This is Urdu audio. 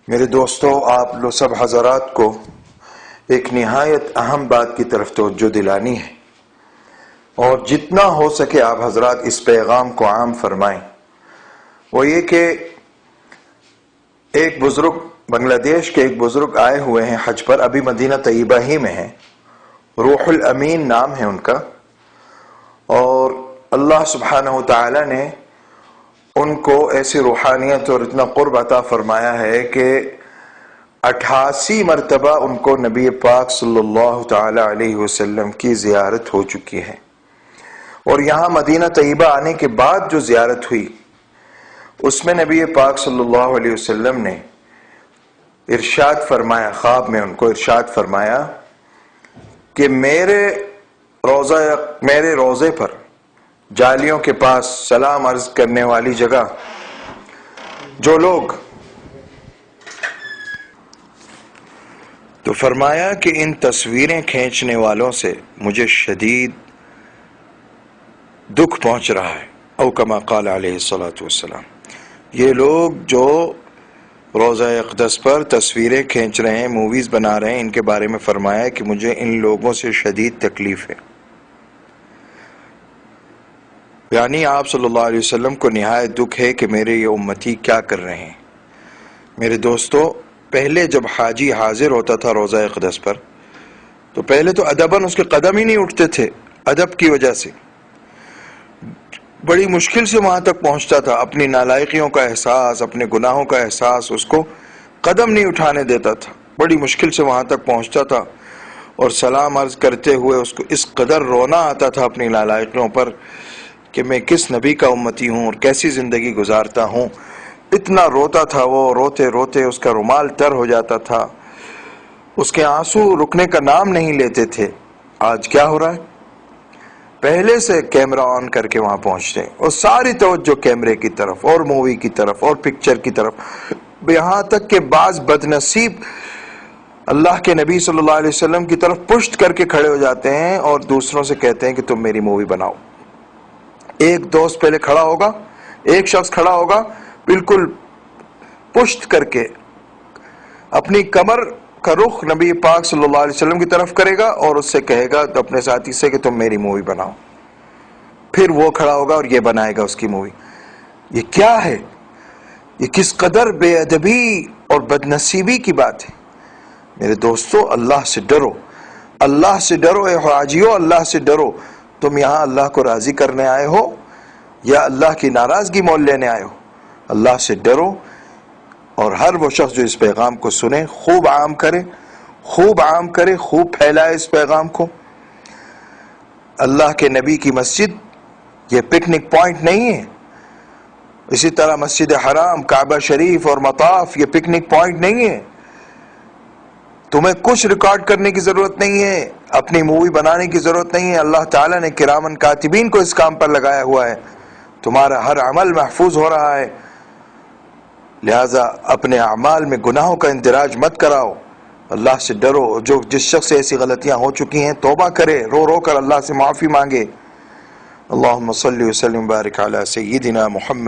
میرے دوستو، آپ لوگ سب حضرات کو ایک نہایت اہم بات کی طرف توجہ دلانی ہے، اور جتنا ہو سکے آپ حضرات اس پیغام کو عام فرمائیں۔ وہ یہ کہ ایک بزرگ بنگلہ دیش کے ایک بزرگ آئے ہوئے ہیں حج پر، ابھی مدینہ طیبہ ہی میں ہیں، روح الامین نام ہے ان کا، اور اللہ سبحانہ و تعالی نے ان کو ایسی روحانیت اور اتنا قرب عطا فرمایا ہے کہ 88 مرتبہ ان کو نبی پاک صلی اللہ تعالی علیہ وسلم کی زیارت ہو چکی ہے، اور یہاں مدینہ طیبہ آنے کے بعد جو زیارت ہوئی اس میں نبی پاک صلی اللہ علیہ وسلم نے ارشاد فرمایا، خواب میں ان کو ارشاد فرمایا کہ میرے روضے پر جالیوں کے پاس سلام عرض کرنے والی جگہ جو لوگ، تو فرمایا کہ ان تصویریں کھینچنے والوں سے مجھے شدید دکھ پہنچ رہا ہے، او کما قال علیہ الصلوۃ والسلام۔ یہ لوگ جو روضہ اقدس پر تصویریں کھینچ رہے ہیں، موویز بنا رہے ہیں، ان کے بارے میں فرمایا کہ مجھے ان لوگوں سے شدید تکلیف ہے۔ یعنی آپ صلی اللہ علیہ وسلم کو نہایت دکھ ہے کہ میرے یہ امتی کیا کر رہے ہیں۔ میرے دوستو، پہلے جب حاجی حاضر ہوتا تھا روضہ اقدس پر تو پہلے تو ادباً اس کے قدم ہی نہیں اٹھتے تھے، ادب کی وجہ سے بڑی مشکل سے وہاں تک پہنچتا تھا، اپنی نالائقیوں کا احساس، اپنے گناہوں کا احساس اس کو قدم نہیں اٹھانے دیتا تھا، بڑی مشکل سے وہاں تک پہنچتا تھا، اور سلام عرض کرتے ہوئے اس کو اس قدر رونا آتا تھا اپنی نالائقیوں پر کہ میں کس نبی کا امتی ہوں اور کیسی زندگی گزارتا ہوں۔ اتنا روتا تھا وہ، روتے روتے اس کا رومال تر ہو جاتا تھا، اس کے آنسو رکنے کا نام نہیں لیتے تھے۔ آج کیا ہو رہا ہے؟ پہلے سے کیمرہ آن کر کے وہاں پہنچتے ہیں، اور ساری توجہ کیمرے کی طرف اور مووی کی طرف اور پکچر کی طرف، یہاں تک کہ بعض بدنصیب اللہ کے نبی صلی اللہ علیہ وسلم کی طرف پشت کر کے کھڑے ہو جاتے ہیں اور دوسروں سے کہتے ہیں کہ تم میری مووی بناؤ۔ ایک دوست پہلے کھڑا ہوگا، ایک شخص کھڑا ہوگا، بالکل پشت کر کے اپنی کمر کا رخ نبی پاک صلی اللہ علیہ وسلم کی طرف کرے گا اور اس سے کہے گا اپنے ساتھی سے کہ تم میری مووی بناؤ۔ پھر وہ کھڑا ہوگا اور یہ بنائے گا اس کی مووی۔ یہ کیا ہے؟ یہ کس قدر بے ادبی اور بدنصیبی کی بات ہے۔ میرے دوستو، اللہ سے ڈرو، اللہ سے ڈرو، اے حاجیو، اللہ سے ڈرو۔ تم یہاں اللہ کو راضی کرنے آئے ہو یا اللہ کی ناراضگی مول لینے آئے ہو؟ اللہ سے ڈرو، اور ہر وہ شخص جو اس پیغام کو سنے خوب عام کرے، خوب عام کرے، خوب پھیلائے اس پیغام کو۔ اللہ کے نبی کی مسجد یہ پکنک پوائنٹ نہیں ہے، اسی طرح مسجد حرام، کعبہ شریف اور مطاف یہ پکنک پوائنٹ نہیں ہے۔ تمہیں کچھ ریکارڈ کرنے کی ضرورت نہیں ہے، اپنی مووی بنانے کی ضرورت نہیں ہے۔ اللہ تعالیٰ نے کرامن کاتبین کو اس کام پر لگایا ہوا ہے، تمہارا ہر عمل محفوظ ہو رہا ہے، لہذا اپنے اعمال میں گناہوں کا اندراج مت کراؤ۔ اللہ سے ڈرو، جو جس شخص سے ایسی غلطیاں ہو چکی ہیں توبہ کرے، رو رو کر اللہ سے معافی مانگے۔ اللہم صلی وسلم بارک علی سیدنا محمد۔